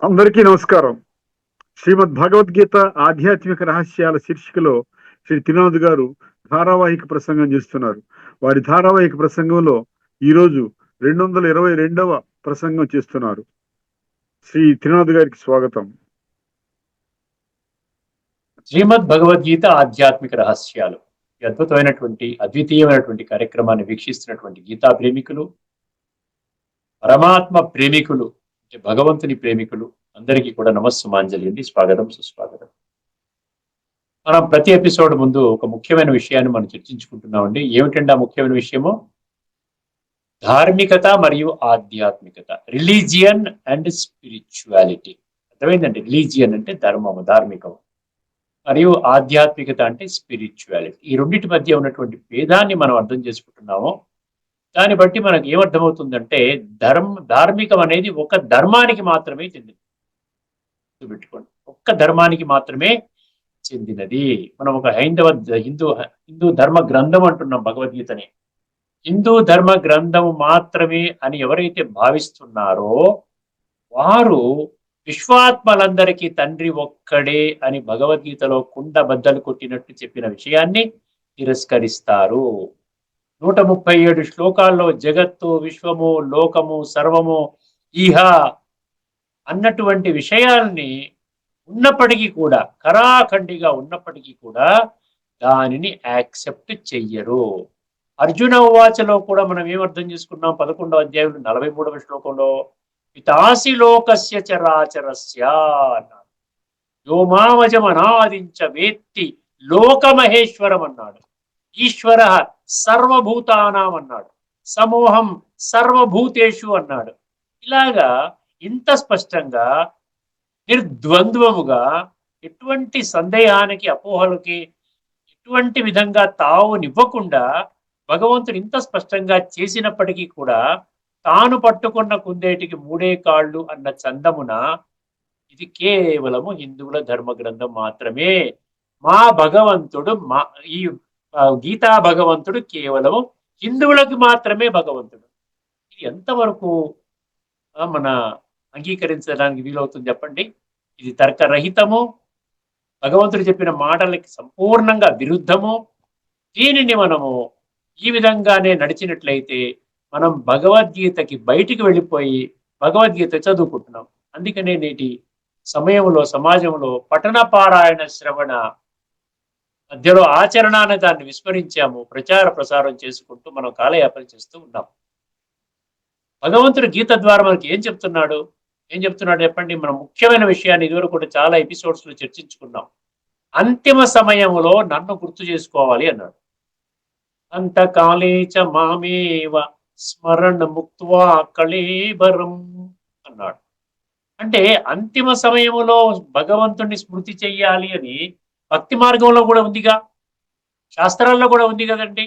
అందరికీ నమస్కారం. శ్రీమద్ భగవద్గీత ఆధ్యాత్మిక రహస్యాల శీర్షికలో శ్రీ త్రినాథ్ గారు ధారావాహిక ప్రసంగం చేస్తున్నారు. వారి ధారావాహిక ప్రసంగంలో ఈరోజు 222వ ప్రసంగం చేస్తున్నారు. శ్రీ త్రినాథ్ గారికి స్వాగతం. శ్రీమద్ భగవద్గీత ఆధ్యాత్మిక రహస్యాలు ఈ అద్భుతమైనటువంటి అద్వితీయమైనటువంటి కార్యక్రమాన్ని వీక్షిస్తున్నటువంటి గీతా ప్రేమికులు, పరమాత్మ ప్రేమికులు, భగవంతుని ప్రేమికులు అందరికీ కూడా నమస్సుమాంజలి అండి. స్వాగతం, సుస్వాగతం. మనం ప్రతి ఎపిసోడ్ ముందు ఒక ముఖ్యమైన విషయాన్ని మనం చర్చించుకుంటున్నామండి. ఏమిటంటే ఆ ముఖ్యమైన విషయము ధార్మికత మరియు ఆధ్యాత్మికత, రిలీజియన్ అండ్ స్పిరిచువాలిటీ. అర్థమైందండి? రిలీజియన్ అంటే ధర్మము, ధార్మికము, మరియు ఆధ్యాత్మికత అంటే స్పిరిచువాలిటీ. ఈ రెండింటి మధ్య ఉన్నటువంటి భేదాన్ని మనం అర్థం చేసుకుంటున్నాము. దాన్ని బట్టి మనకు ఏమర్థమవుతుందంటే ధార్మికం అనేది ఒక ధర్మానికి మాత్రమే చెందినది. పెట్టుకోండి, ఒక్క ధర్మానికి మాత్రమే చెందినది. మనం ఒక హిందూ ధర్మ గ్రంథం అంటున్నాం భగవద్గీతని. హిందూ ధర్మ గ్రంథము మాత్రమే అని ఎవరైతే భావిస్తున్నారో వారు విశ్వాత్మలందరికీ తండ్రి ఒక్కడే అని భగవద్గీతలో కుండ బద్దలు కొట్టినట్టు చెప్పిన విషయాన్ని తిరస్కరిస్తారు. 137 శ్లోకాల్లో జగత్తు, విశ్వము, లోకము, సర్వము, ఈహ అన్నటువంటి విషయాల్ని ఉన్నప్పటికీ కూడా, కరాఖండిగా ఉన్నప్పటికీ కూడా దానిని యాక్సెప్ట్ చెయ్యరు. అర్జున ఉవాచలో కూడా మనం ఏమర్థం చేసుకున్నాం? 11వ అధ్యాయంలో 43వ శ్లోకంలో పితాసి లోకస్య చరాచరస్య అన్నాడు. యో మామజమనాదించ వేత్తి లోకమహేశ్వరం అన్నాడు. ఈశ్వర సర్వభూతానాం అన్నాడు. సమూహం సర్వభూతేషు అన్నాడు. ఇలాగా ఇంత స్పష్టంగా నిర్ద్వంద్వముగా ఎటువంటి సందేహానికి, అపోహలకి ఎటువంటి విధంగా తావునివ్వకుండా భగవంతుడు ఇంత స్పష్టంగా చేసినప్పటికీ కూడా తాను పట్టుకున్న కుందేటికి మూడే కాళ్ళు అన్న చందమున ఇది కేవలము హిందువుల ధర్మ గ్రంథం మాత్రమే. మా భగవంతుడు, ఈ గీతా భగవంతుడు కేవలం హిందువులకు మాత్రమే భగవంతుడు. ఇది ఎంతవరకు మన అంగీకరించడానికి వీలవుతుంది చెప్పండి? ఇది తర్కరహితము, భగవంతుడు చెప్పిన మాటలకి సంపూర్ణంగా విరుద్ధము. దీనిని మనము ఈ విధంగానే నడిచినట్లయితే మనం భగవద్గీతకి బయటికి వెళ్ళిపోయి భగవద్గీత చదువుకుంటున్నాం. అందుకనే నేటి సమయంలో, సమాజంలో పఠన పారాయణ శ్రవణ మధ్యలో ఆచరణ అనే దాన్ని విస్మరించాము. ప్రచార ప్రసారం చేసుకుంటూ మనం కాలయాపన చేస్తూ ఉన్నాం. భగవంతుడు గీత ద్వారా మనకి ఏం చెప్తున్నాడు చెప్పండి? మనం ముఖ్యమైన విషయాన్ని ఇదివరకు కూడా చాలా ఎపిసోడ్స్ లో చర్చించుకున్నాం. అంతిమ సమయంలో నన్ను గుర్తు చేసుకోవాలి అన్నాడు. అంతకాలేచ మామేవ స్మరణ ముక్త్వా కళేబరం అన్నాడు. అంటే అంతిమ సమయంలో భగవంతుణ్ణి స్మృతి చెయ్యాలి అని భక్తి మార్గంలో కూడా ఉందిగా, శాస్త్రాల్లో కూడా ఉంది కదండి.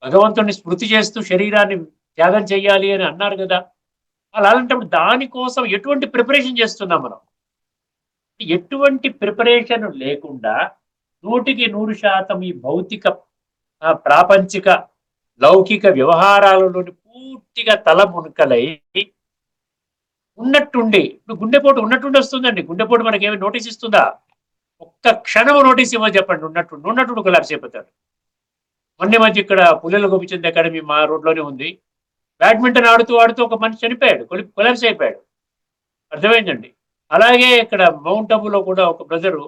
భగవంతుణ్ణి స్మృతి చేస్తూ శరీరాన్ని త్యాగం చెయ్యాలి అని అన్నారు కదా. అలాంటప్పుడు దానికోసం ఎటువంటి ప్రిపరేషన్ చేస్తున్నాం మనం? ఎటువంటి ప్రిపరేషన్ లేకుండా 100% ఈ భౌతిక, ప్రాపంచిక, లౌకిక వ్యవహారాలలోని పూర్తిగా తల మునకలై ఉన్నట్టుండి, ఇప్పుడు గుండెపోటు ఉన్నట్టుండి వస్తుందండి. గుండెపోటు మనకేమి నోటీస్ ఇస్తుందా? ఒక్క క్షణము నోటీస్ ఇవ్వ చెప్పండి. ఉన్నట్టుండి కొలాప్స్ అయిపోతాడు. మొన్న మధ్య ఇక్కడ పుల్లెల గోపిచంద్ అకాడమీ మా రోడ్లోనే ఉంది. బ్యాడ్మింటన్ ఆడుతూ ఒక మనిషి చనిపోయాడు, కొలాప్స్ అయిపోయాడు. అర్థమైందండి. అలాగే ఇక్కడ మౌంట్ అబులో కూడా ఒక బ్రదరు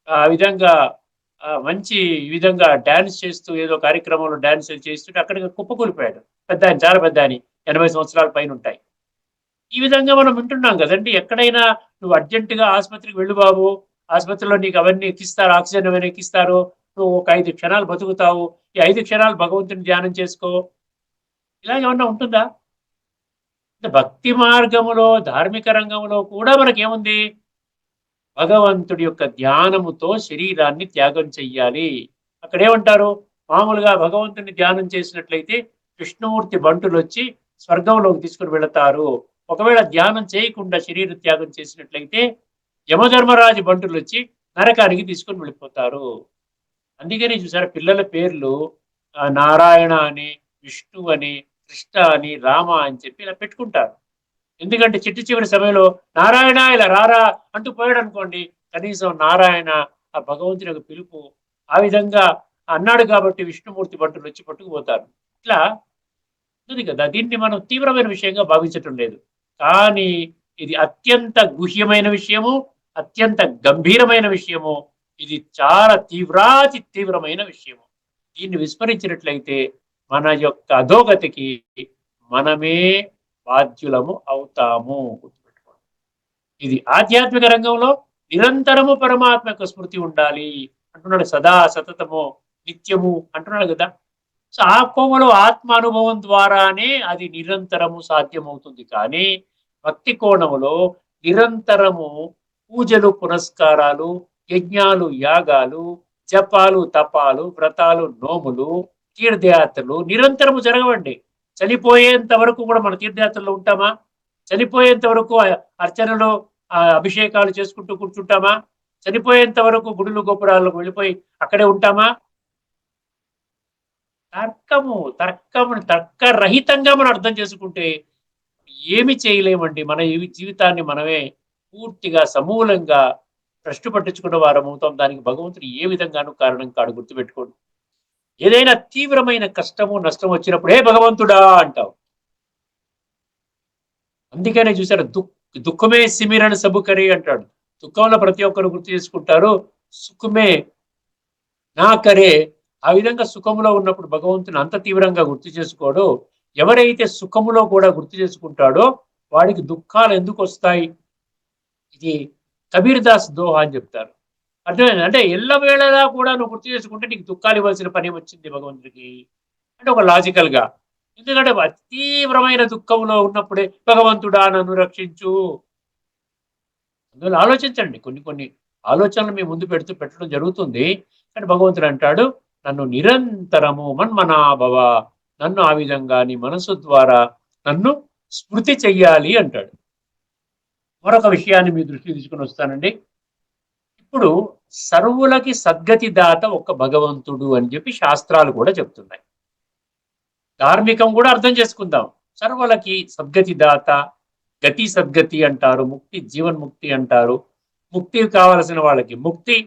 ఆ విధంగా మంచి విధంగా డాన్స్ చేస్తూ ఏదో కార్యక్రమంలో డాన్స్ చేస్తుంటే అక్కడికి కుప్పకూలిపోయాడు. పెద్ద ఆయన, చాలా పెద్ద ఆయన, 80 సంవత్సరాల పైన ఉంటాయి. ఈ విధంగా మనం వింటున్నాం కదండి. ఎక్కడైనా నువ్వు అర్జెంటుగా ఆసుపత్రికి వెళ్ళు బాబు, ఆసుపత్రిలో నీకు అవన్నీ ఎక్కిస్తారు, ఆక్సిజన్ అవన్నీ ఎక్కిస్తారు, నువ్వు ఒక 5 క్షణాలు బతుకుతావు, ఈ 5 క్షణాలు భగవంతుని ధ్యానం చేసుకో, ఇలాగేమన్నా ఉంటుందా? భక్తి మార్గములో, ధార్మిక రంగంలో కూడా మనకేముంది? భగవంతుడి యొక్క ధ్యానముతో శరీరాన్ని త్యాగం చెయ్యాలి. అక్కడ ఏమంటారు? మామూలుగా భగవంతుని ధ్యానం చేసినట్లయితే కృష్ణమూర్తి బంటులు వచ్చి స్వర్గంలోకి తీసుకుని వెళతారు. ఒకవేళ ధ్యానం చేయకుండా శరీర త్యాగం చేసినట్లయితే యమధర్మరాజు బంటులు వచ్చి నరకానికి తీసుకుని వెళ్ళిపోతారు. అందుకని చూసారా, పిల్లల పేర్లు నారాయణ అని, విష్ణు అని, కృష్ణ అని, రామ అని చెప్పి ఇలా పెట్టుకుంటారు. ఎందుకంటే చిట్ట చివరి సమయంలో నారాయణ ఇలా రారా అంటూ పోయాడు అనుకోండి, కనీసం నారాయణ ఆ భగవంతుని యొక్క పిలుపు ఆ విధంగా అన్నాడు కాబట్టి విష్ణుమూర్తి భటులు వచ్చి పట్టుకుపోతారు. ఇట్లా ఉంది కదా, దీన్ని మనం తీవ్రమైన విషయంగా భావించటం లేదు. కానీ ఇది అత్యంత గుహ్యమైన విషయము, అత్యంత గంభీరమైన విషయము. ఇది చాలా తీవ్రాతి తీవ్రమైన విషయము. దీన్ని విస్మరించినట్లయితే మన యొక్క అధోగతికి మనమే బాధ్యులము అవుతాము. గుర్తుపెట్టుకోండి. ఇది ఆధ్యాత్మిక రంగంలో నిరంతరము పరమాత్మ యొక్క స్మృతి ఉండాలి అంటున్నాడు. సదా సతతము నిత్యము అంటున్నాడు కదా. సో ఆ కోమలో ఆత్మ అనుభవం ద్వారానే అది నిరంతరము సాధ్యమవుతుంది. కానీ భక్తి కోణములో నిరంతరము పూజలు పునస్కారాలు, యజ్ఞాలు యాగాలు, జపాలు తపాలు, వ్రతాలు నోములు, తీర్థయాత్రలు నిరంతరము జరగవండి. చనిపోయేంత వరకు కూడా మన తీర్థయాత్రలో ఉంటామా? చనిపోయేంత వరకు అర్చనలు అభిషేకాలు చేసుకుంటూ కూర్చుంటామా? చనిపోయేంత వరకు గుడులు గోపురాలకు వెళ్ళిపోయి అక్కడే ఉంటామా? తర్కరహితంగా మనం అర్థం చేసుకుంటే ఏమి చేయలేమండి. మన జీవితాన్ని మనమే పూర్తిగా సమూలంగా భ్రష్టు పట్టించుకున్న వారం అవుతాం. దానికి భగవంతుడు ఏ విధంగానూ కారణం కాడు. గుర్తుపెట్టుకోండి. ఏదైనా తీవ్రమైన కష్టము నష్టం వచ్చినప్పుడు హే భగవంతుడా అంటావు. అందుకనే చూసారు, దుఃఖమే సిమిరన్ సబుకరి అంటాడు. దుఃఖంలో ప్రతి ఒక్కరు గుర్తు చేసుకుంటారు, సుఖమే నా కరే. ఆ విధంగా సుఖములో ఉన్నప్పుడు భగవంతుని అంత తీవ్రంగా గుర్తు చేసుకోడు. ఎవరైతే సుఖములో కూడా గుర్తు చేసుకుంటాడో వాడికి దుఃఖాలు ఎందుకు వస్తాయి? ఇది కబీర్ దాస్ దోహా అని చెప్తారు. అర్థమైంది? అంటే ఎల్లవేళలా కూడా నువ్వు గుర్తు చేసుకుంటే నీకు దుఃఖాలు ఇవ్వాల్సిన పని వచ్చింది భగవంతుడికి అంటే ఒక లాజికల్ గా. ఎందుకంటే తీవ్రమైన దుఃఖంలో ఉన్నప్పుడే భగవంతుడా నన్ను రక్షించు. అందువల్ల ఆలోచించండి. కొన్ని కొన్ని ఆలోచనలు మీ ముందు పెట్టడం జరుగుతుంది. కానీ భగవంతుడు అంటాడు, నన్ను నిరంతరము మన్మనాభవ, నన్ను ఆ విధంగా నీ మనసు ద్వారా నన్ను స్మృతి చెయ్యాలి అంటాడు. మరొక విషయాన్ని మీ దృష్టికి తీసుకుని వస్తానండి. ఇప్పుడు సర్వులకి సద్గతి దాత ఒక భగవంతుడు అని చెప్పి శాస్త్రాలు కూడా చెప్తున్నాయి. ధార్మికం కూడా అర్థం చేసుకుందాం. సర్వులకి సద్గతి దాత, గతి సద్గతి అంటారు, ముక్తి జీవన్ముక్తి అంటారు. ముక్తి కావలసిన వాళ్ళకి ముక్తి,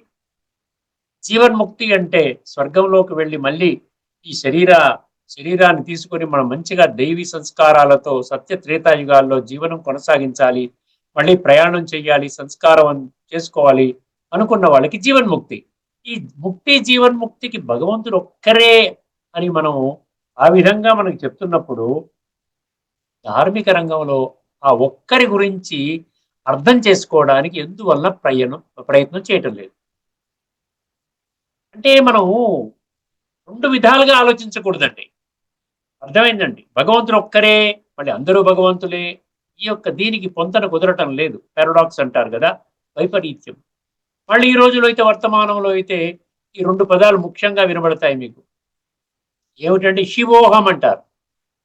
జీవన్ముక్తి అంటే స్వర్గంలోకి వెళ్ళి మళ్ళీ ఈ శరీరాన్ని తీసుకొని మనం మంచిగా దైవీ సంస్కారాలతో సత్య త్రేతాయుగాల్లో జీవనం కొనసాగించాలి, మళ్ళీ ప్రయాణం చేయాలి, సంస్కారం చేసుకోవాలి అనుకున్న వాళ్ళకి జీవన్ముక్తి. ఈ ముక్తి జీవన్ముక్తికి భగవంతుడు ఒక్కరే అని మనం ఆ విధంగా మనకు చెప్తున్నప్పుడు ధార్మిక రంగంలో ఆ ఒక్కరి గురించి అర్థం చేసుకోవడానికి ఎందువల్ల ప్రయత్నం చేయటం లేదు. అంటే మనం రెండు విధాలుగా ఆలోచించకూడదండి. అర్థమైందండి? భగవంతుడు ఒక్కరే, మళ్ళీ అందరూ భగవంతులే, దీనికి పొంతన కుదరటం లేదు. పారాడాక్స్ అంటారు కదా, వైపరీత్యం. మళ్ళీ ఈ రోజులో అయితే వర్తమానంలో అయితే ఈ రెండు పదాలు ముఖ్యంగా వినబడతాయి మీకు. ఏమిటంటే శివోహం అంటారు.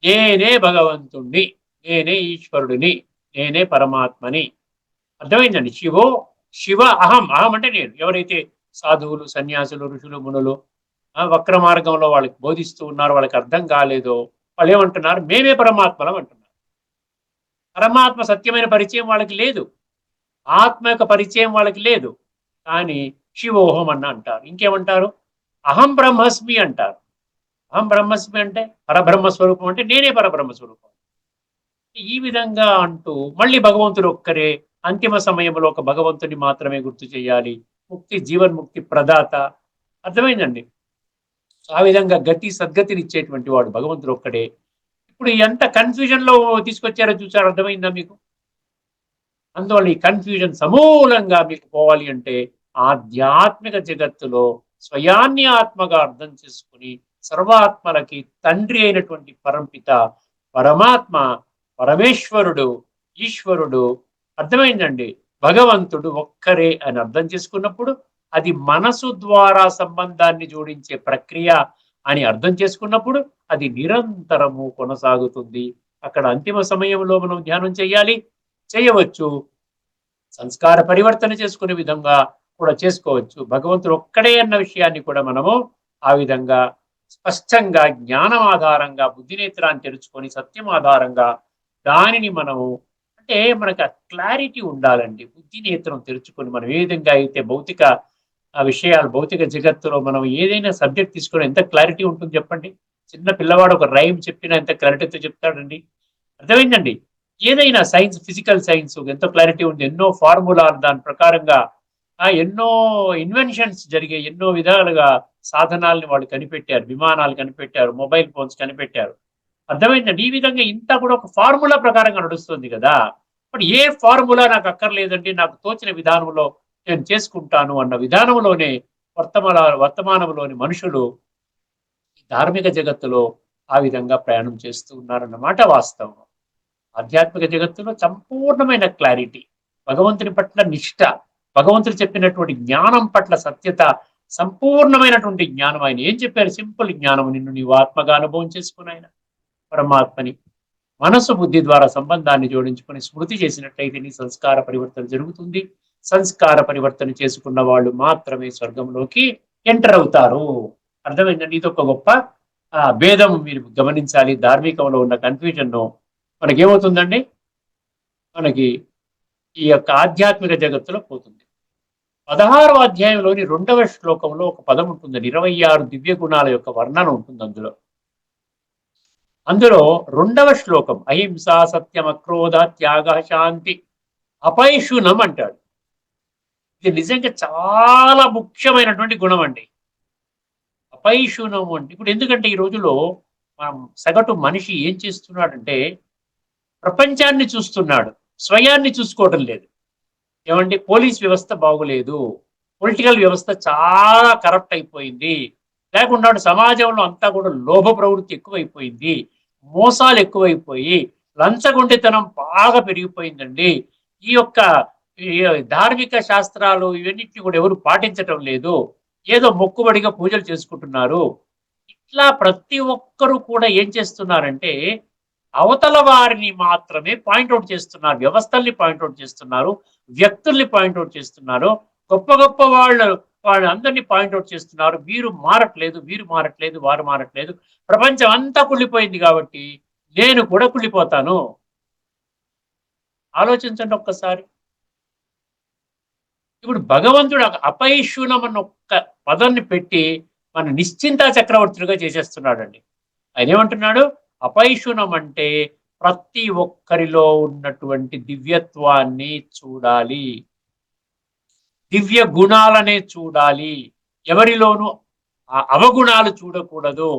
నేనే భగవంతుణ్ణి, నేనే ఈశ్వరుడిని, నేనే పరమాత్మని. అర్థమైందండి? శివ అహం. అహం అంటే నేను. ఎవరైతే సాధువులు, సన్యాసులు, ఋషులు, మునులు వక్ర మార్గంలో వాళ్ళకి బోధిస్తూ ఉన్నారు, వాళ్ళకి అర్థం కాలేదో వాళ్ళు ఏమంటున్నారు? మేమే పరమాత్మలం అంటున్నారు. పరమాత్మ సత్యమైన పరిచయం వాళ్ళకి లేదు, ఆత్మ యొక్క పరిచయం వాళ్ళకి లేదు. కానీ శివోహం అన్న అంటారు. ఇంకేమంటారు? అహం బ్రహ్మస్మి అంటారు. అహం బ్రహ్మస్మి అంటే పరబ్రహ్మ స్వరూపం, అంటే నేనే పరబ్రహ్మ స్వరూపం. ఈ విధంగా అంటూ మళ్ళీ భగవంతుడు ఒక్కరే, అంతిమ సమయంలో ఒక భగవంతుని మాత్రమే గుర్తు చేయాలి, ముక్తి జీవన్ముక్తి ప్రదాత. అర్థమైందండి? ఆ విధంగా గతి సద్గతిని ఇచ్చేటువంటి వాడు భగవంతుడు ఒక్కడే. ఇప్పుడు ఎంత కన్ఫ్యూజన్ లో తీసుకొచ్చారో చూసారు. అర్థమైందా మీకు? అందువల్ల ఈ కన్ఫ్యూజన్ సమూలంగా మీకు పోవాలి అంటే ఆధ్యాత్మిక జగత్తులో స్వయాన్ని ఆత్మగా అర్థం చేసుకుని సర్వాత్మలకి తండ్రి అయినటువంటి పరంపిత పరమాత్మ, పరమేశ్వరుడు, ఈశ్వరుడు, అర్థమైందండి, భగవంతుడు ఒక్కరే అని అర్థం చేసుకున్నప్పుడు అది మనసు ద్వారా సంబంధాన్ని జోడించే ప్రక్రియ అని అర్థం చేసుకున్నప్పుడు అది నిరంతరము కొనసాగుతుంది. అక్కడ అంతిమ సమయంలో మనం ధ్యానం చేయవచ్చు, సంస్కార పరివర్తన చేసుకునే విధంగా కూడా చేసుకోవచ్చు. భగవంతుడు ఒక్కడే అన్న విషయాన్ని కూడా మనము ఆ విధంగా స్పష్టంగా జ్ఞానం ఆధారంగా బుద్ధినేత్రాన్ని తెరుచుకొని సత్యం ఆధారంగా దానిని మనము అంటే మనకు ఆ క్లారిటీ ఉండాలండి. బుద్ధి నేత్రం తెరుచుకొని మనం ఏ విధంగా అయితే భౌతిక విషయాలు భౌతిక జగత్తులో మనం ఏదైనా సబ్జెక్ట్ తీసుకొని ఎంత క్లారిటీ ఉంటుంది చెప్పండి. చిన్న పిల్లవాడు ఒక రైమ్ చెప్పినా ఎంత క్లారిటీతో చెప్తాడండి. అర్థమైందండి. ఏదైనా సైన్స్, ఫిజికల్ సైన్స్ ఎంతో క్లారిటీ ఉంది. ఎన్నో ఫార్ములాలు దాని ప్రకారంగా ఎన్నో ఇన్వెన్షన్స్ జరిగాయి. ఎన్నో విధాలుగా సాధనాల్ని వాళ్ళు కనిపెట్టారు. విమానాలు కనిపెట్టారు. మొబైల్ ఫోన్స్ కనిపెట్టారు. అర్థమైందండి. ఈ విధంగా ఇంత కూడా ఒక ఫార్ములా ప్రకారంగా నడుస్తుంది కదా! ఇప్పుడు ఏ ఫార్ములా నాకు అక్కర్లేదండి. నాకు తోచిన విధానంలో నేను చేసుకుంటాను అన్న విధానంలోనే వర్తమానంలోని మనుషులు ధార్మిక జగత్తులో ఆ విధంగా ప్రయాణం చేస్తూ ఉన్నారన్నమాట వాస్తవం. ఆధ్యాత్మిక జగత్తులో సంపూర్ణమైన క్లారిటీ, భగవంతుని పట్ల నిష్ఠ, భగవంతుడు చెప్పినటువంటి జ్ఞానం పట్ల సత్యత, సంపూర్ణమైనటువంటి జ్ఞానం. ఆయన ఏం చెప్పారు? సింపుల్ జ్ఞానం. నిన్ను నీవు ఆత్మగా అనుభవం చేసుకుని ఆయన పరమాత్మని మనసు బుద్ధి ద్వారా సంబంధాన్ని జోడించుకొని స్మృతి చేసినట్లయితే నీ సంస్కార పరివర్తన జరుగుతుంది. సంస్కార పరివర్తన చేసుకున్న వాళ్ళు మాత్రమే స్వర్గంలోకి ఎంటర్ అవుతారు. అర్థమైందండి. ఇది ఒక గొప్ప భేదం మీరు గమనించాలి. ధార్మికంలో ఉన్న కన్ఫ్యూజన్ మనకేమవుతుందండి, మనకి ఈ యొక్క ఆధ్యాత్మిక జగత్తులో పోతుంది. 16వ అధ్యాయంలోని 2వ శ్లోకంలో ఒక పదం ఉంటుందండి. 26 దివ్య గుణాల యొక్క వర్ణన ఉంటుంది అందులో 2వ శ్లోకం అహింస, సత్యం, అక్రోధ, త్యాగ, శాంతి, అపైశునం అంటాడు. ఇది నిజంగా చాలా ముఖ్యమైనటువంటి గుణం అండి. అపైశునం అంటే ఇప్పుడు ఎందుకంటే ఈ రోజులో మనం సగటు మనిషి ఏం చేస్తున్నాడంటే ప్రపంచాన్ని చూస్తున్నాడు, స్వయాన్ని చూసుకోవడం లేదు. ఏమండి, పోలీస్ వ్యవస్థ బాగులేదు, పొలిటికల్ వ్యవస్థ చాలా కరప్ట్ అయిపోయింది, లేకుండా సమాజంలో అంతా కూడా లోభ ప్రవృత్తి ఎక్కువైపోయింది, మోసాలు ఎక్కువైపోయి లంచగొండితనం బాగా పెరిగిపోయిందండి. ఈ యొక్క ధార్మిక శాస్త్రాలు ఇవన్నిటిని కూడా ఎవరు పాటించటం లేదు, ఏదో మొక్కుబడిగా పూజలు చేసుకుంటున్నారు. ఇట్లా ప్రతి ఒక్కరూ కూడా ఏం చేస్తున్నారంటే అవతల వారిని మాత్రమే పాయింట్అవుట్ చేస్తున్నారు, వ్యవస్థల్ని పాయింట్అవుట్ చేస్తున్నారు, వ్యక్తుల్ని పాయింట్అవుట్ చేస్తున్నారు, గొప్ప గొప్ప వాళ్ళందరినీ పాయింట్అవుట్ చేస్తున్నారు. వీరు మారట్లేదు, వీరు మారట్లేదు, వారు మారట్లేదు, ప్రపంచం అంతా కుళ్ళిపోయింది కాబట్టి నేను కూడా కుళ్ళిపోతాను. ఆలోచించండి ఒక్కసారి. ఇప్పుడు భగవంతుడు అపైశూనం అన్న ఒక్క పదాన్ని పెట్టి మన నిశ్చింతా చక్రవర్తులుగా చేసేస్తున్నాడండి. ఆయన ఏమంటున్నాడు? అపైశునం అంటే ప్రతి ఒక్కరిలో ఉన్నటువంటి దివ్యత్వాన్ని చూడాలి, దివ్య గుణాలనే చూడాలి, ఎవరిలోనూ అవగుణాలు చూడకూడదు.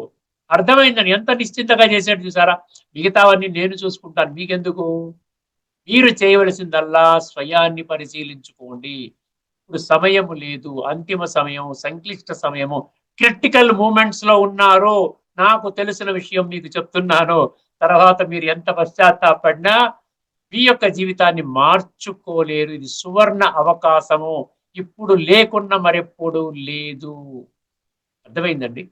అర్థమైందని ఎంత నిశ్చింతగా చేశాడు చూసారా. మిగతావన్నీ నేను చూసుకుంటాను, మీకెందుకు? మీరు చేయవలసిందల్లా స్వయాన్ని పరిశీలించుకోండి. ఇప్పుడు సమయము లేదు, అంతిమ సమయం, సంక్లిష్ట సమయము, క్రిటికల్ మూమెంట్స్ లో ఉన్నారు. నాకు తెలిసిన విషయం మీకు చెప్తున్నాను. తర్వాత మీరు ఎంత పశ్చాత్తాపడినా మీ యొక్క జీవితాన్ని మార్చుకోలేరు. ఇది సువర్ణ అవకాశము, ఇప్పుడు లేకున్నా మరెప్పుడు లేదు. అర్థమైందండి?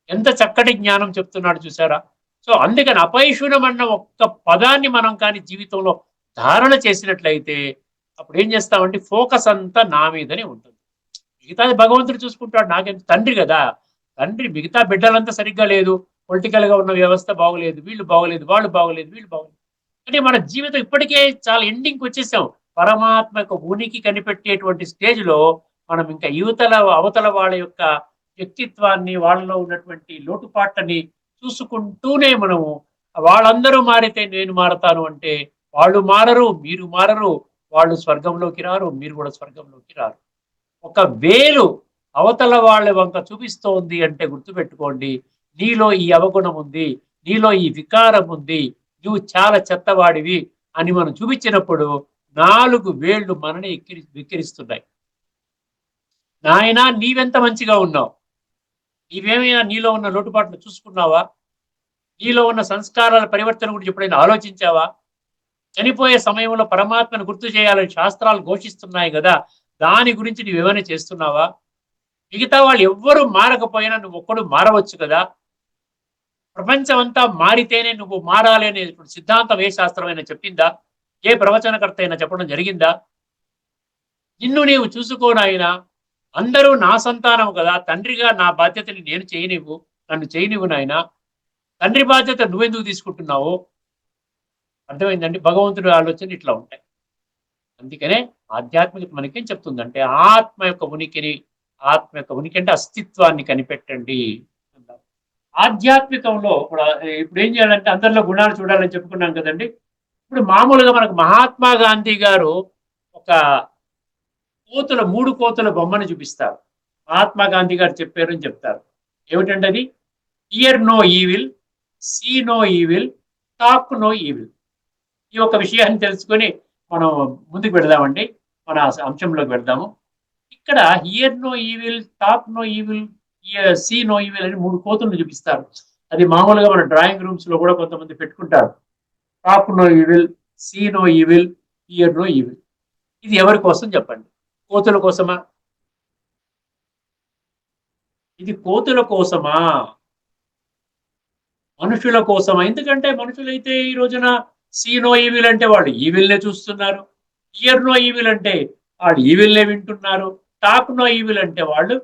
ఎంత చక్కటి జ్ఞానం చెప్తున్నాడు చూసారా. సో అందుకని అపైశూనం అన్న ఒక్క పదాన్ని మనం కానీ జీవితంలో ధారణ చేసినట్లయితే అప్పుడు ఏం చేస్తామంటే ఫోకస్ అంతా నా మీదనే ఉంటుంది. మిగతాది భగవంతుడు చూసుకుంటాడు. నాకేం తండ్రి కదా, తండ్రి మిగతా బిడ్డలంతా సరిగ్గా లేదు, పొలిటికల్ గా ఉన్న వ్యవస్థ బాగోలేదు, వీళ్ళు బాగోలేదు, వాళ్ళు బాగోలేదు, వీళ్ళు బాగోలేదు. అంటే మన జీవితం ఇప్పటికే చాలా ఎండింగ్కి వచ్చేసాం. పరమాత్మ యొక్క ఉనికి కనిపెట్టేటువంటి స్టేజ్ లో మనం ఇంకా అవతల వాళ్ళ యొక్క వ్యక్తిత్వాన్ని, వాళ్ళలో ఉన్నటువంటి లోటుపాట్లని చూసుకుంటూనే మనము వాళ్ళందరూ మారితే నేను మారతాను అంటే వాళ్ళు మారరు, మీరు మారరు, వాళ్ళు స్వర్గంలోకి రారు, మీరు కూడా స్వర్గంలోకి రారు. ఒక వేలు అవతల వాళ్ళ వంక చూపిస్తోంది అంటే గుర్తుపెట్టుకోండి, నీలో ఈ అవగుణం ఉంది, నీలో ఈ వికారం ఉంది, నువ్వు చాలా చెత్తవాడివి అని మనం చూపించినప్పుడు 4 వేళ్లు మనని విక్కిరిస్తున్నాయి. నాయనా నీవెంత మంచిగా ఉన్నావు, నీవేమైనా నీలో ఉన్న లోటుపాట్లు చూసుకున్నావా? నీలో ఉన్న సంస్కారాల పరివర్తన గురించి ఎప్పుడైనా ఆలోచించావా? చనిపోయే సమయంలో పరమాత్మను గుర్తు చేయాలని శాస్త్రాలు ఘోషిస్తున్నాయి కదా, దాని గురించి నువ్వేమైనా చేస్తున్నావా? మిగతా వాళ్ళు ఎవ్వరూ మారకపోయినా నువ్వు ఒక్కడు మారవచ్చు కదా. ప్రపంచం అంతా మారితేనే నువ్వు మారాలి అనే సిద్ధాంతం ఏ శాస్త్రమైనా చెప్పిందా? ఏ ప్రవచనకర్త అయినా చెప్పడం జరిగిందా? నిన్ను నీవు చూసుకోనాయనా, అందరూ నా సంతానం కదా, తండ్రిగా నా బాధ్యతని నేను చేయనివ్వు, నన్ను చేయనివ్వు నాయనా. తండ్రి బాధ్యత నువ్వెందుకు తీసుకుంటున్నావు? అర్థమైందండి? భగవంతుడి ఆలోచన ఇట్లా ఉంటాయి. అందుకనే ఆధ్యాత్మికత మనకేం చెప్తుందంటే ఆత్మ యొక్క ఉనికిని, ఆత్మ యొక్క ఉనికి అంటే అస్తిత్వాన్ని కనిపెట్టండి అన్నారు. ఆధ్యాత్మికంలో ఇప్పుడు ఏం చేయాలంటే అందరిలో గుణాలు చూడాలని చెప్పుకున్నాం కదండి. ఇప్పుడు మామూలుగా మనకు మహాత్మా గాంధీ గారు ఒక మూడు కోతుల బొమ్మను చూపిస్తారు. మహాత్మా గాంధీ గారు చెప్పారు అని చెప్తారు. ఏమిటంటే అది hear no evil, see no evil, talk no evil. ఈ ఒక విషయాన్ని తెలుసుకొని మనం ముందుకు వెళదామండి. మన అంశంలోకి వెళ్దాము. ఇక్కడ hear no evil, talk no evil, see no evil అని మూడు కోతులను చూపిస్తారు. అది మామూలుగా మన డ్రాయింగ్ రూమ్స్ లో కూడా కొంతమంది పెట్టుకుంటారు. Talk no evil, see no evil, hear no evil. ఇది ఎవరి కోసం చెప్పండి? కోతుల కోసమా? ఇది కోతుల కోసమా? మనుషుల కోసమా? ఎందుకంటే మనుషులైతే ఈ రోజున సీ నో ఈవిల్ అంటే వాళ్ళు ఈవిల్నే చూస్తున్నారు. హియర్ నో ఈవిల్ అంటే వాళ్ళు ఈవిల్నే వింటున్నారు. టాక్ నో ఈవిల్ అంటే వాళ్ళు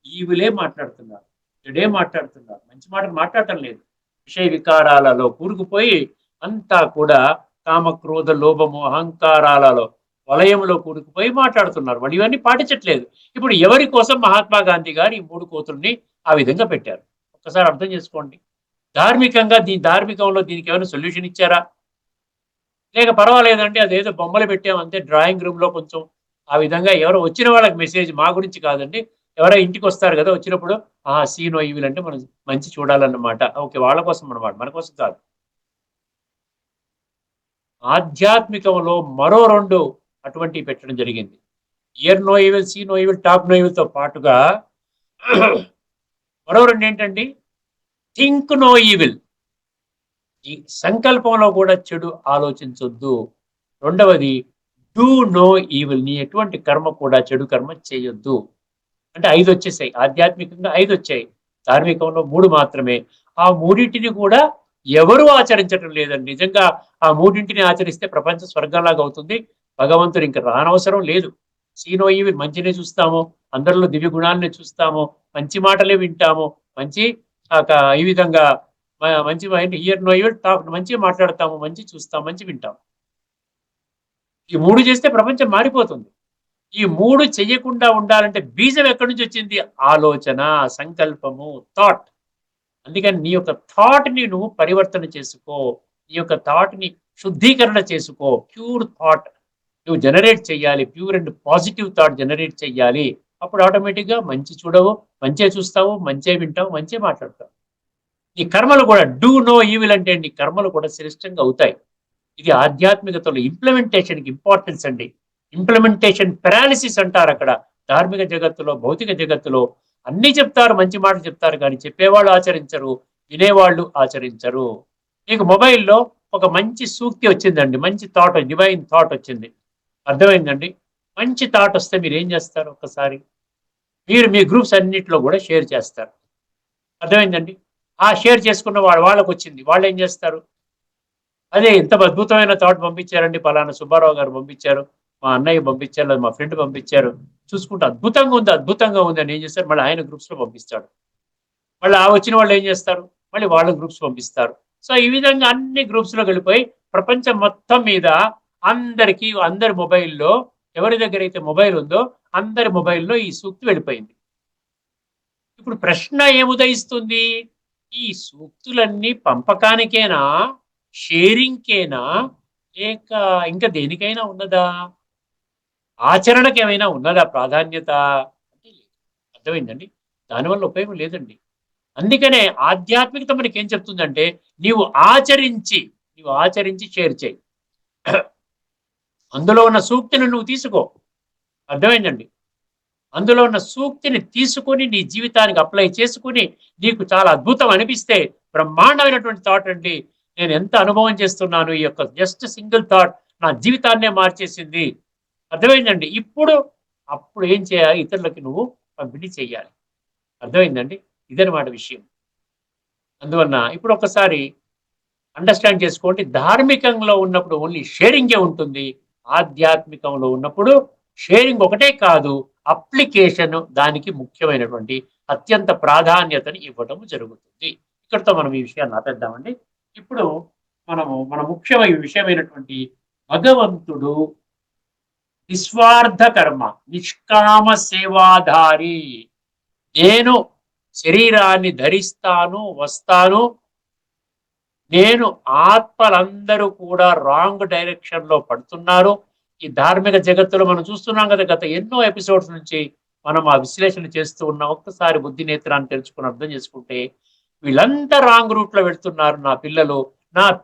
ఈవిలే మాట్లాడుతున్నారు, చెడే మాట్లాడుతున్నారు, మంచి మాటలు మాట్లాడటం లేదు. విషయ వికారాలలో కూరుకుపోయి అంతా కూడా కామ క్రోధ లోభము అహంకారాలలో వలయంలో కూరుకుపోయి మాట్లాడుతున్నారు. వాళ్ళు ఇవన్నీ పాటించట్లేదు. ఇప్పుడు ఎవరి కోసం మహాత్మా గాంధీ గారు ఈ మూడు కోతుల్ని ఆ విధంగా పెట్టారు? ఒక్కసారి అర్థం చేసుకోండి. ధార్మికంగా ధార్మికంలో దీనికి ఏమైనా సొల్యూషన్ ఇచ్చారా? లేక పర్వాలేదండి అదేదో బొమ్మలు పెట్టామంతే డ్రాయింగ్ రూమ్ లో కొంచెం ఆ విధంగా ఎవరో వచ్చిన వాళ్ళకి మెసేజ్ మా గురించి కాదండి. ఎవరో ఇంటికి వస్తారు కదా, వచ్చినప్పుడు సీనో ఈవిల్ అంటే మనం మంచి చూడాలన్నమాట. ఓకే, వాళ్ళ కోసం అన్నమాట, మన కోసం కాదు. ఆధ్యాత్మికంలో మరో రెండు అటువంటివి పెట్టడం జరిగింది. Hear no evil, see no evil, talk no evil తో పాటుగా మరో రెండు ఏంటండి? Think no evil. ఈ సంకల్పంలో కూడా చెడు ఆలోచించొద్దు. రెండవది డూ నో ఈవిల్. నీ ఎటువంటి కర్మ కూడా చెడు కర్మ చేయొద్దు. అంటే 5 వచ్చేసాయి. ఆధ్యాత్మికంగా 5 వచ్చాయి, ధార్మికంలో 3 మాత్రమే. ఆ మూడింటిని కూడా ఎవరు ఆచరించడం లేదండి. నిజంగా ఆ మూడింటిని ఆచరిస్తే ప్రపంచ స్వర్గంలాగా అవుతుంది. భగవంతుడు ఇంకా రానవసరం లేదు. సీనో ఈవిల్, మంచినే చూస్తాము, అందరిలో దివ్య గుణాలనే చూస్తాము, మంచి మాటలే వింటాము, మంచి ఈ విధంగా మంచి హియర్ నో ఈవిల్, టాక్ మంచిగా మాట్లాడతాము, మంచి చూస్తాం, మంచి వింటాం. ఈ 3 చేస్తే ప్రపంచం మారిపోతుంది. ఈ 3 చెయ్యకుండా ఉండాలంటే బీజం ఎక్కడి నుంచి వచ్చింది? ఆలోచన, సంకల్పము, థాట్. అందుకని నీ యొక్క థాట్ ని నువ్వు పరివర్తన చేసుకో. నీ యొక్క థాట్ ని శుద్ధీకరణ చేసుకో. ప్యూర్ థాట్ నువ్వు జనరేట్ చేయాలి. Pure and positive thought generate చేయాలి. అప్పుడు ఆటోమేటిక్ గా మంచి చూడవు, మంచే చూస్తావు, మంచే వింటావు, మంచే మాట్లాడతావు. నీ కర్మలు కూడా డూ నో ఈవిల్ అంటే నీ కర్మలు కూడా శ్రేష్టంగా అవుతాయి. ఇది ఆధ్యాత్మికతలో ఇంప్లిమెంటేషన్కి ఇంపార్టెన్స్ అండి. ఇంప్లిమెంటేషన్ పెరాలిసిస్ అంటారు అక్కడ. ధార్మిక జగత్తులో, భౌతిక జగత్తులో అన్ని చెప్తారు, మంచి మాటలు చెప్తారు, కానీ చెప్పేవాళ్ళు ఆచరించరు, వినేవాళ్ళు ఆచరించరు. మీకు మొబైల్లో ఒక మంచి సూక్తి వచ్చిందండి, మంచి థాట్, డివైన్ థాట్ వచ్చింది, అర్థమైందండి? మంచి థాట్ వస్తే మీరు ఏం చేస్తారు? ఒక్కసారి మీరు మీ గ్రూప్స్ అన్నింటిలో కూడా షేర్ చేస్తారు, అర్థమైందండి? ఆ షేర్ చేసుకున్న వాళ్ళకి వచ్చింది, వాళ్ళు ఏం చేస్తారు? అదే ఎంత అద్భుతమైన థాట్ పంపించారండి, పలానా సుబ్బారావు గారు పంపించారు, మా అన్నయ్య పంపించారు, లేదా మా ఫ్రెండ్ పంపించారు, చూసుకుంటే అద్భుతంగా ఉంది, అద్భుతంగా ఉంది అని ఏం చేస్తారు? మళ్ళీ ఆయన గ్రూప్స్ లో పంపిస్తాడు. మళ్ళీ ఆ వచ్చిన వాళ్ళు ఏం చేస్తారు? మళ్ళీ వాళ్ళ గ్రూప్స్ పంపిస్తారు. సో ఈ విధంగా అన్ని గ్రూప్స్ లోకి వెళ్ళిపోయి ప్రపంచం మొత్తం మీద అందరికీ, అందరి మొబైల్లో, ఎవరి దగ్గర అయితే మొబైల్ ఉందో అందరి మొబైల్లో ఈ సూక్తి వెళ్ళిపోయింది. ఇప్పుడు ప్రశ్న ఏముదయిస్తుంది? ఈ సూక్తులన్నీ పంపకానికేనా, షేరింగ్కేనా, లేక ఇంకా దేనికైనా ఉన్నదా? ఆచరణకి ఏమైనా ఉన్నదా ప్రాధాన్యత అంటే? అర్థమైందండి? దానివల్ల ఉపయోగం లేదండి. అందుకనే ఆధ్యాత్మికత మనకి ఏం చెప్తుందంటే నీవు ఆచరించి షేర్ చేయి. అందులో ఉన్న సూక్తిని నువ్వు తీసుకో, అర్థమైందండి? అందులో ఉన్న సూక్తిని తీసుకొని నీ జీవితానికి అప్లై చేసుకుని నీకు చాలా అద్భుతం అనిపిస్తే, బ్రహ్మాండమైనటువంటి థాట్ అండి, నేను ఎంత అనుభవం చేస్తున్నాను, ఈ యొక్క జస్ట్ సింగిల్ థాట్ నా జీవితాన్నే మార్చేసింది, అర్థమైందండి? అప్పుడు ఏం చేయాలి? ఇతరులకి నువ్వు పంపిణీ చేయాలి, అర్థమైందండి? ఇదనమాట విషయం. అందువలన ఇప్పుడు ఒకసారి అండర్స్టాండ్ చేసుకోండి. ధార్మికంలో ఉన్నప్పుడు ఓన్లీ షేరింగే ఉంటుంది, ఆధ్యాత్మికంలో ఉన్నప్పుడు షేరింగ్ ఒకటే కాదు, అప్లికేషన్ దానికి ముఖ్యమైనటువంటి అత్యంత ప్రాధాన్యతని ఇవ్వడం జరుగుతుంది. ఇక్కడితో మనం ఈ విషయాన్ని ఆపేద్దామండి. ఇప్పుడు మన ముఖ్యమైన విషయమైనటువంటి భగవంతుడు నిస్వార్థ కర్మ, నిష్కామ సేవాధారి. నేను శరీరాన్ని ధరిస్తాను, వస్తాను. నేను ఆత్మలందరూ కూడా రాంగ్ డైరెక్షన్ లో పడుతున్నారు. ఈ ధార్మిక జగత్తులో మనం చూస్తున్నాం కదా, గత ఎన్నో ఎపిసోడ్స్ నుంచి మనం ఆ విశ్లేషణ చేస్తూ ఉన్నాం. ఒక్కసారి బుద్ధి నేత్రాన్ని తెలుసుకుని అర్థం చేసుకుంటే వీళ్ళంతా రాంగ్ రూట్ లో వెళ్తున్నారు. నా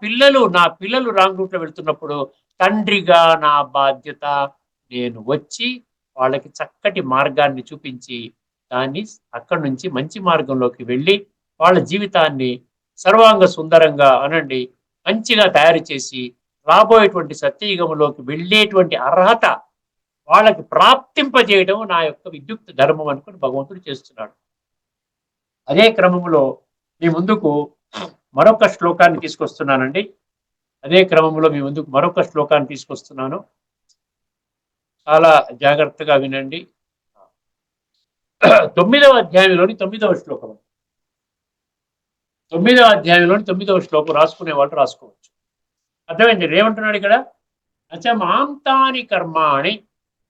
పిల్లలు రాంగ్ రూట్ లో వెళ్తున్నప్పుడు తండ్రిగా నా బాధ్యత నేను వచ్చి వాళ్ళకి చక్కటి మార్గాన్ని చూపించి దాన్ని అక్కడి నుంచి మంచి మార్గంలోకి వెళ్ళి వాళ్ళ జీవితాన్ని సర్వాంగ సుందరంగా అనండి మంచిగా తయారు చేసి రాబోయేటువంటి సత్యయుగంలోకి వెళ్ళేటువంటి అర్హత వాళ్ళకి ప్రాప్తింపజేయడం నా యొక్క విద్యుక్త ధర్మం అనుకుని భగవంతుడు చేస్తున్నాడు. అదే క్రమంలో మీ ముందుకు మరొక శ్లోకాన్ని తీసుకొస్తున్నానండి. అదే క్రమంలో మీ ముందుకు మరొక శ్లోకాన్ని తీసుకొస్తున్నాను. చాలా జాగ్రత్తగా వినండి. 9వ అధ్యాయంలోని 9వ శ్లోకం. 9వ అధ్యాయంలోని 9వ శ్లోకం రాసుకునే వాళ్ళు రాసుకోవచ్చు. అర్థమైంది ఏమంటున్నాడు ఇక్కడ? నచమాంతాని కర్మాణి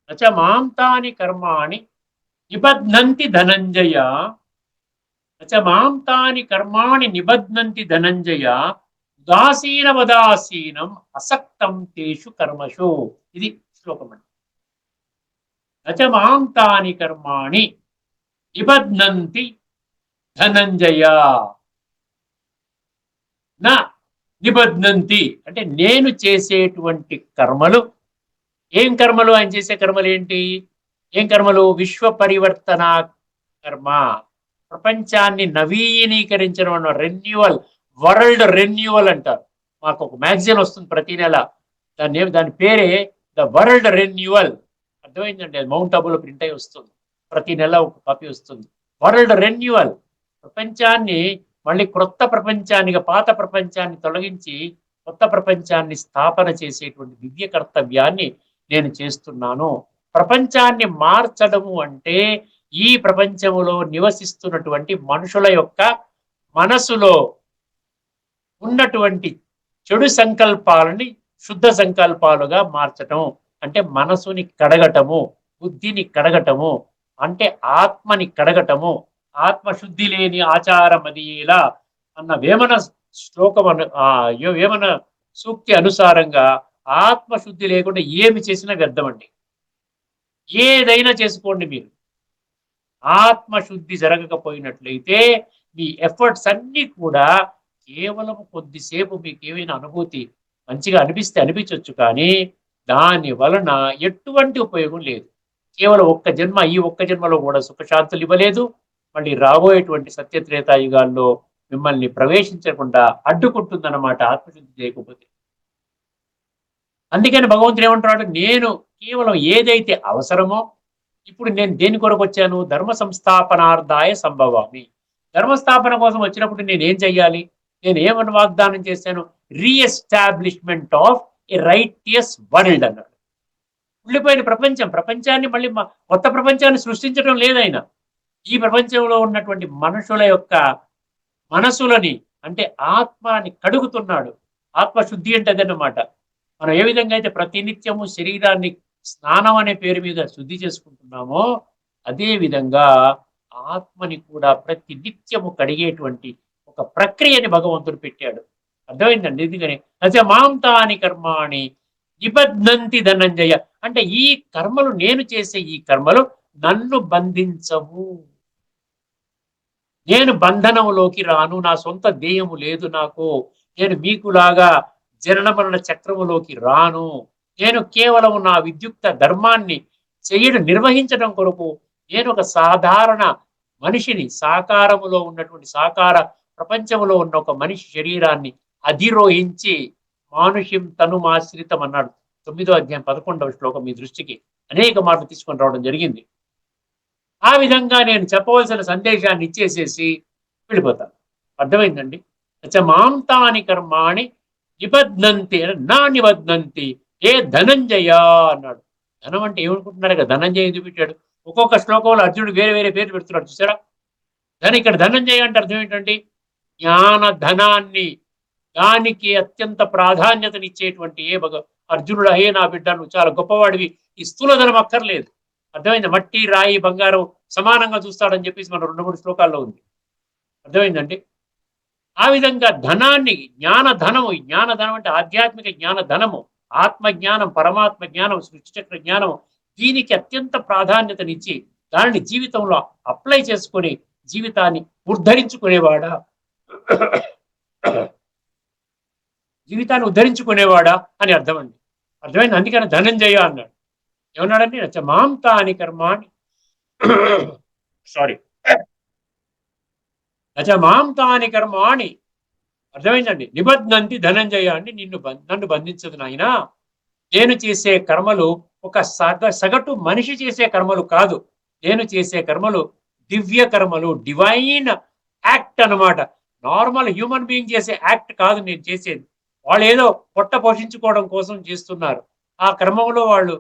నచమాంతాని కర్మాణి నిబధ్నంతి ధనంజయ. నచమాంతాని కర్మాణి నిబధ్నంతి ధనంజయ ఉదాసీనవదాసీనం అసక్తం తేషు కర్మషు. ఇది శ్లోకం అండి. నచమాంతాని కర్మాణి నిబధ్నంతి ధనంజయ. నా నిబధ్నంతి అంటే నేను చేసేటువంటి కర్మలు. ఏం కర్మలు? ఆయన చేసే కర్మలు ఏంటి? ఏం కర్మలు? విశ్వ పరివర్తన కర్మ, ప్రపంచాన్ని నవీనీకరించడం అన్న రెన్యువల్, వరల్డ్ రెన్యువల్ అంటారు. మాకు ఒక మ్యాగజైన్ వస్తుంది ప్రతి నెల, దాని పేరే ద వరల్డ్ రెన్యువల్. అర్థమైందండి? అది మౌంట్ అబులో ప్రింట్ అయి వస్తుంది, ప్రతి నెల ఒక కాపీ వస్తుంది. వరల్డ్ రెన్యువల్, ప్రపంచాన్ని మళ్ళీ క్రొత్త ప్రపంచానికి, పాత ప్రపంచాన్ని తొలగించి కొత్త ప్రపంచాన్ని స్థాపన చేసేటువంటి దివ్య కర్తవ్యాన్ని నేను చేస్తున్నాను. ప్రపంచాన్ని మార్చడము అంటే ఈ ప్రపంచములో నివసిస్తున్నటువంటి మనుషుల యొక్క మనసులో ఉన్నటువంటి చెడు సంకల్పాలని శుద్ధ సంకల్పాలుగా మార్చటం అంటే మనసుని కడగటము, బుద్ధిని కడగటము అంటే ఆత్మని కడగటము. ఆత్మశుద్ధి లేని ఆచారం అది ఎలా అన్న వేమన శ్లోకం వేమన సూక్తి అనుసారంగా ఆత్మశుద్ధి లేకుండా ఏమి చేసినా వ్యర్థమండి. ఏదైనా చేసుకోండి, మీరు ఆత్మశుద్ధి జరగకపోయినట్లయితే మీ ఎఫర్ట్స్ అన్ని కూడా కేవలం కొద్దిసేపు మీకు ఏమైనా అనుభూతి మంచిగా అనిపిస్తే అనిపించవచ్చు, కానీ దాని వలన ఎటువంటి ఉపయోగం లేదు. కేవలం ఒక్క జన్మ, ఈ ఒక్క జన్మలో కూడా సుఖశాంతులు ఇవ్వలేదు. మళ్ళీ రాబోయేటువంటి సత్యత్రేతాయుగాల్లో మిమ్మల్ని ప్రవేశించకుండా అడ్డుకుంటుందన్నమాట ఆత్మశుద్ధి చేయకపోతే. అందుకని భగవంతుడు ఏమంటున్నాడు? నేను కేవలం ఏదైతే అవసరమో, ఇప్పుడు నేను దేని కొరకు వచ్చాను? ధర్మ సంస్థాపనార్థాయ సంభవామి. ధర్మస్థాపన కోసం వచ్చినప్పుడు నేను ఏం చెయ్యాలి? నేను ఏమని వాగ్దానం చేశాను? Re-establishment of A righteous world అన్నాడు. ఉండిపోయిన ప్రపంచాన్ని మళ్ళీ కొత్త ప్రపంచాన్ని సృష్టించడం లేదైనా. ఈ ప్రపంచంలో ఉన్నటువంటి మనుషుల యొక్క మనసులని అంటే ఆత్మని కడుగుతున్నాడు. ఆత్మశుద్ధి అంటే అదన్నమాట. మనం ఏ విధంగా అయితే ప్రతినిత్యము శరీరాన్ని స్నానం అనే పేరు మీద శుద్ధి చేసుకుంటున్నామో, అదే విధంగా ఆత్మని కూడా ప్రతి నిత్యము కడిగేటువంటి ఒక ప్రక్రియని భగవంతుడు పెట్టాడు. అర్థమైందండి? ఎందుకని నచమాంతాని కర్మాణి నిబధ్నంతి ధనంజయ అంటే ఈ కర్మలు, నేను చేసే ఈ కర్మలు నన్ను బంధించవు. నేను బంధనములోకి రాను. నా సొంత దేయము లేదు నాకు. నేను మీకులాగా జనన మరణ చక్రములోకి రాను. నేను కేవలం నా విద్యుక్త ధర్మాన్ని నిర్వహించడం కొరకు నేను ఒక సాధారణ మనిషిని, సాకారములో ఉన్నటువంటి సాకార ప్రపంచంలో ఉన్న ఒక మనిషి శరీరాన్ని అధిరోహించి మానుష్యం తనుమాశ్రితం అన్నాడు 9వ అధ్యాయం 11వ శ్లోకం మీ దృష్టికి అనేక మార్లు తీసుకొని రావడం జరిగింది. ఆ విధంగా నేను చెప్పవలసిన సందేశాన్ని ఇచ్చేసేసి వెళ్ళిపోతాను. అర్థమైందండి? మాంతాని కర్మాణి నిబధ్నంతి నా నిబధ్నంతి ఏ ధనంజయ అన్నాడు. ధనం అంటే ఏమనుకుంటున్నారు కదా, ధనంజయ ఎందుకు పెట్టాడు? ఒక్కొక్క శ్లోకంలో అర్జునుడు వేరే వేరే పేర్లు పెడుతున్నాడు చూసారా. ఇక్కడ ధనంజయ అంటే అర్థం ఏంటండి? జ్ఞాన ధనాన్ని దానికి అత్యంత ప్రాధాన్యతనిచ్చేటువంటి అర్జునుడు, అయ్యే నా బిడ్డ నువ్వు చాలా గొప్పవాడివి, ఈ స్థూల ధనం అక్కర్లేదు, అర్థమైంది, మట్టి రాయి బంగారం సమానంగా చూస్తాడని చెప్పేసి మన 2-3 శ్లోకాల్లో ఉంది. అర్థమైందండి. ఆ విధంగా ధనాన్ని, జ్ఞానధనం అంటే ఆధ్యాత్మిక జ్ఞాన ధనము, ఆత్మ జ్ఞానం, పరమాత్మ జ్ఞానం, సృష్టి చక్ర జ్ఞానం, దీనికి అత్యంత ప్రాధాన్యతనిచ్చి దానిని జీవితంలో అప్లై చేసుకొని జీవితాన్ని ఉద్ధరించుకునేవాడా జీవితాన్ని ఉద్ధరించుకునేవాడా అని అర్థం అండి. అర్థమైంది. అందుకని ధనంజయ అన్నాడు. ఏమన్నాడండి? నచ్చ మాం తాని కర్మాణి సారీ నచ మాం తాని కర్మాణి, అర్థమైందండి, నిబధ్నంతి ధనంజయ అండి, నన్ను బంధించదు నాయన. నేను చేసే కర్మలు ఒక సగటు మనిషి చేసే కర్మలు కాదు. నేను చేసే కర్మలు దివ్య కర్మలు, డివైన్ యాక్ట్ అన్నమాట. నార్మల్ హ్యూమన్ బీయింగ్ చేసే యాక్ట్ కాదు నేను చేసేది. వాళ్ళు ఏదో పొట్ట పోషించుకోవడం కోసం చేస్తున్నారు. ఆ క్రమంలో వాళ్ళు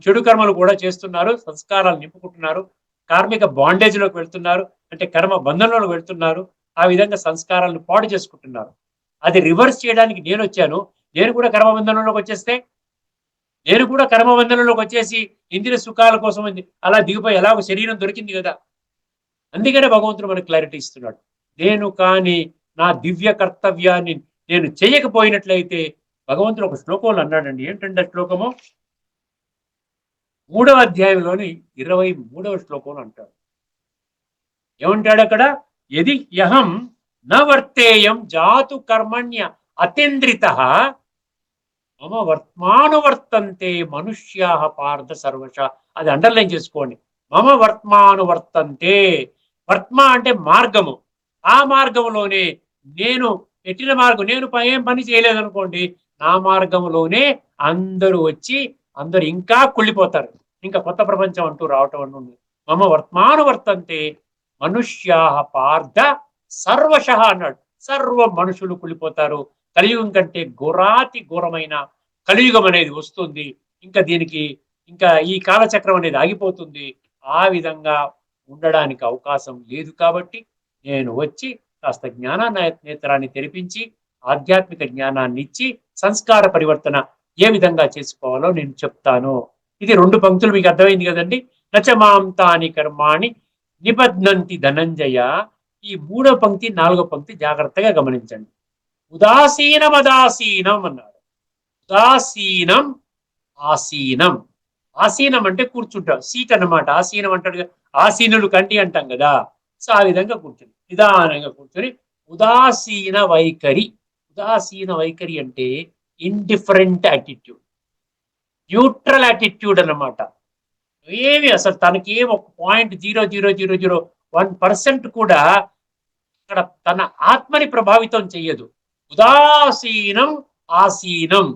చెడు కర్మలు కూడా చేస్తున్నారు, సంస్కారాలు నింపుకుంటున్నారు, కార్మిక బాండేజ్లోకి వెళ్తున్నారు, అంటే కర్మ బంధంలోకి వెళ్తున్నారు. ఆ విధంగా సంస్కారాలను పాడు చేసుకుంటున్నారు. అది రివర్స్ చేయడానికి నేను వచ్చాను. నేను కూడా కర్మబంధనంలోకి వచ్చేస్తే, నేను కూడా కర్మబంధనంలోకి వచ్చేసి ఇంద్రియ సుఖాల కోసం అలా దిగిపోయి ఎలాగో శరీరం దొరికింది కదా. అందుకనే భగవంతుడు మనకు క్లారిటీ ఇస్తున్నాడు. నేను కానీ నా దివ్య కర్తవ్యాన్ని నేను చేయకపోయినట్లయితే, భగవంతుడు ఒక శ్లోకంలో అన్నాడండి. ఏంటంటే శ్లోకము 3వ అధ్యాయంలోని 23వ శ్లోకంలో అంటాడు. ఏమంటాడు అక్కడ? యది యహం న వర్తేయం జాతు కర్మణ్య అతేంద్రిత మమ వర్త్మానువర్తంతే మనుష్యా పార్థ సర్వశ. అది అండర్లైన్ చేసుకోండి. మమ వర్త్మానువర్తంతే. వర్త్మ అంటే మార్గము. ఆ మార్గంలోనే నేను పెట్టిన మార్గం, నేను ఏం పని చేయలేదనుకోండి, నా మార్గంలోనే అందరూ వచ్చి అందరు ఇంకా కుళ్ళిపోతారు. ఇంకా కొత్త ప్రపంచం అంటూ రావటం అంటుంది. మమ వర్త్మానువర్తంతే మనుష్యా పార్థ సర్వశ అన్నాడు. సర్వ మనుషులు కుళ్ళిపోతారు. కలియుగం కంటే ఘోరాతి ఘోరమైన కలియుగం అనేది వస్తుంది. ఇంకా ఈ కాలచక్రం అనేది ఆగిపోతుంది. ఆ విధంగా ఉండడానికి అవకాశం లేదు. కాబట్టి నేను వచ్చి కాస్త జ్ఞాన నేత్రాన్ని తెరిపించి ఆధ్యాత్మిక జ్ఞానాన్ని ఇచ్చి సంస్కార పరివర్తన ఏ విధంగా చేసుకోవాలో నేను చెప్తాను. ఇది 2 పంక్తులు మీకు అర్థమైంది కదండి. నచమాం తాని కర్మాణి నిబధ్నంతి ధనంజయ. ఈ 3వ పంక్తి 4వ పంక్తి జాగ్రత్తగా గమనించండి. ఉదాసీనమదాసీనం అన్నాడు. ఉదాసీనం ఆసీనం. ఆసీనం అంటే కూర్చుంటాడు, సీట్ అన్నమాట. ఆసీనం అంటాడు, ఆసీనులు కంటి అంటాం కదా. సో ఆ విధంగా కూర్చుని నిదానంగా కూర్చొని ఉదాసీన వైఖరి. ఉదాసీన వైఖరి అంటే ఇండిఫరెంట్ యాటిట్యూడ్, న్యూట్రల్ యాటిట్యూడ్ అన్నమాట. ఏమి అసలు తనకి ఒక 0.0001% కూడా అక్కడ తన ఆత్మని ప్రభావితం చెయ్యదు. ఉదాసీనం ఆసీనం.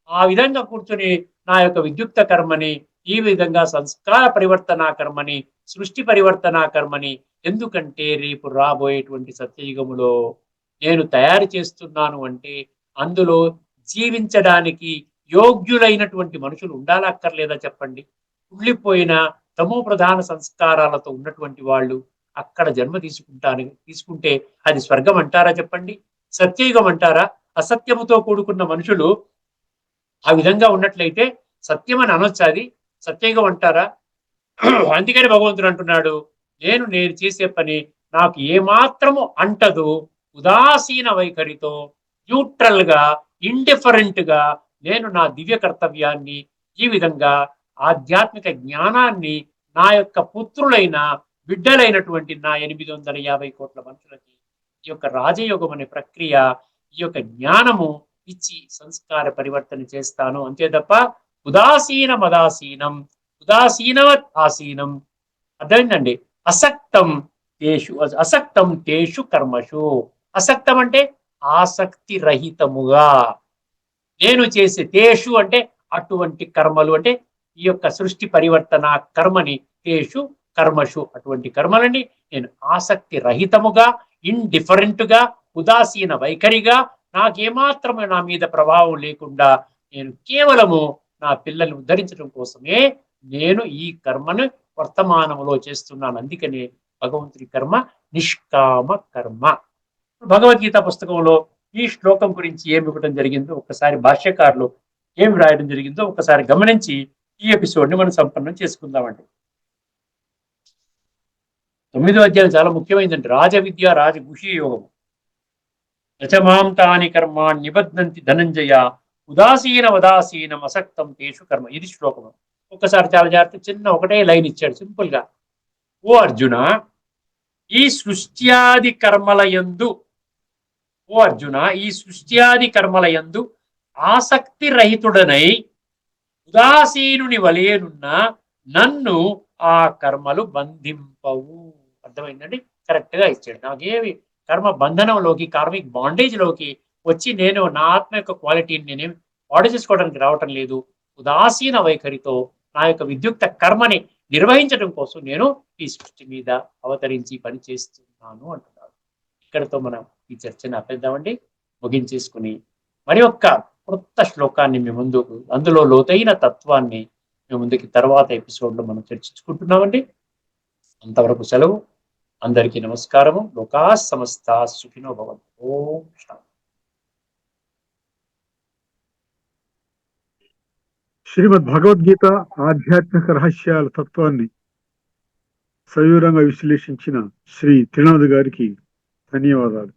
ఆ విధంగా కూర్చొని నా యొక్క విద్యుక్త కర్మని, ఈ విధంగా సంస్కార పరివర్తన కర్మని, సృష్టి పరివర్తన కర్మని, ఎందుకంటే రేపు రాబోయేటువంటి సత్యయుగములో నేను తయారు చేస్తున్నాను అంటే అందులో జీవించడానికి యోగ్యులైనటువంటి మనుషులు ఉండాలా అక్కర్లేదా చెప్పండి. కుళ్ళిపోయిన తమో ప్రధాన సంస్కారాలతో ఉన్నటువంటి వాళ్ళు అక్కడ జన్మ తీసుకుంటే అది స్వర్గం అంటారా చెప్పండి? సత్యయుగం అంటారా? అసత్యముతో కూడుకున్న మనుషులు ఆ విధంగా ఉన్నట్లయితే సత్యం అని అనొచ్చు, అది సత్యయుగం అంటారా? అందుకని భగవంతుడు అంటున్నాడు, నేను చేసే పని నాకు ఏమాత్రము అంటదు. ఉదాసీన వైఖరితో, న్యూట్రల్ గా, ఇండిఫరెంట్ గా నేను నా దివ్య కర్తవ్యాన్ని, ఈ విధంగా ఆధ్యాత్మిక జ్ఞానాన్ని నా యొక్క పుత్రులైన బిడ్డలైనటువంటి నా 850 కోట్ల మనుషులకి ఈ యొక్క రాజయోగం అనే ప్రక్రియ, ఈ యొక్క జ్ఞానము ఇచ్చి సంస్కార పరివర్తన చేస్తాను. అంతే తప్ప ఉదాసీనమదాసీనం ఉదాసీనవత్ ఆసీనం. అర్థమైందండి. అసక్తం తేషు కర్మషు. అసక్తం అంటే ఆసక్తి రహితముగా నేను చేసే, తేషు అంటే అటువంటి కర్మలు, అంటే ఈ యొక్క సృష్టి పరివర్తన కర్మని, తేషు కర్మషు అటువంటి కర్మలని నేను ఆసక్తి రహితముగా, ఇండిఫరెంట్ గా, ఉదాసీన వైఖరిగా, నాకేమాత్రమే నా మీద ప్రభావం లేకుండా నేను కేవలము నా పిల్లల్ని ఉద్ధరించడం కోసమే నేను ఈ కర్మను వర్తమానంలో చేస్తున్నాను. అందుకనే భగవంతుడి కర్మ నిష్కామ కర్మ. భగవద్గీత పుస్తకంలో ఈ శ్లోకం గురించి ఏమి ఇవ్వడం జరిగిందో ఒక్కసారి భాష్యకారులు ఏమి రాయడం జరిగిందో ఒకసారి గమనించి ఈ ఎపిసోడ్ ని మనం సంపన్నం చేసుకుందామండి. 9వ అధ్యాయం చాలా ముఖ్యమైనదండి. రాజ విద్య రాజగుషి యోగము. రచమాం తాని కర్మ నిబద్ధంతి ధనంజయ ఉదాసీన వదాసీనం అసక్తం తేషు కర్మ. ఇది శ్లోకము. ఒక్కసారి చాలా జాగ్రత్త, చిన్న ఒకటే లైన్ ఇచ్చాడు సింపుల్ గా. ఓ అర్జున, ఈ సృష్ట్యాది కర్మల యందు ఓ అర్జున ఈ సృష్ట్యాది కర్మల యందు ఆసక్తి రహితుడనై ఉదాసీనుని వలేనున్న నన్ను ఆ కర్మలు బంధింపవు. అర్థమైందండి? కరెక్ట్ గా ఇచ్చాడు. నాకేమి కర్మ బంధనంలోకి, కార్మిక్ బాండేజ్ లోకి వచ్చి నేను నా ఆత్మ యొక్క క్వాలిటీని నేనేం పాడు చేసుకోవడానికి రావటం లేదు. ఉదాసీన వైఖరితో నా యొక్క విద్యుక్త కర్మని నిర్వహించడం కోసం నేను ఈ సృష్టి మీద అవతరించి పని చేస్తున్నాను అంటున్నాడు. ఇక్కడతో మనం ఈ చర్చను ఆపేద్దామండి, ముగించేసుకుని మరి ఒక్క కొత్త శ్లోకాన్ని మీ ముందుకు, అందులో లోతైన తత్వాన్ని మీ ముందుకి తర్వాత ఎపిసోడ్లో మనం చర్చించుకుంటున్నామండి. అంతవరకు సెలవు. అందరికీ నమస్కారము. లోకా సమస్తా సుఖినో భవంతు. ఓం శాంతి. శ్రీమద్ భగవద్గీత ఆధ్యాత్మిక రహస్యాల తత్వాన్ని సవివరంగా విశ్లేషించిన శ్రీ త్రినాథ్ గారికి ధన్యవాదాలు.